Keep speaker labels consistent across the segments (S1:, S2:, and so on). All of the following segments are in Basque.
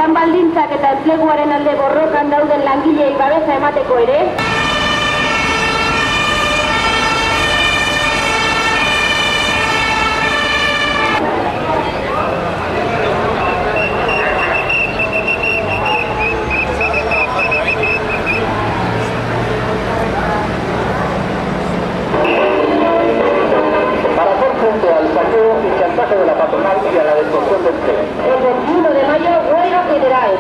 S1: lan baldintzak eta enpleguaren alde borrokan dauden langileei babesa emateko ere.
S2: Para hacer frente al saqueo y chantaje de la patronal y a la destrucción del empleo.
S1: El 21 de mayo, huelga general.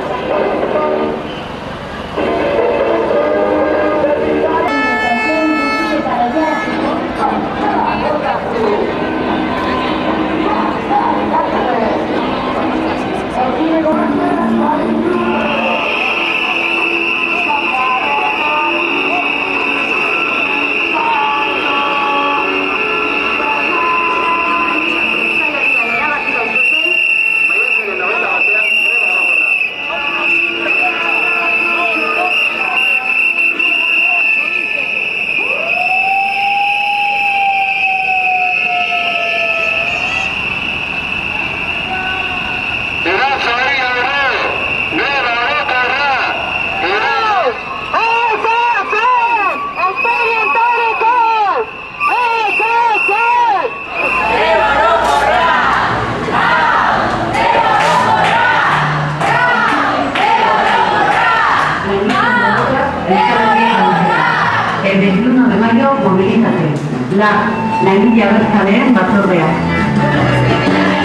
S3: El 21 de mayo, movilízate. La India Berzaleen batzordea.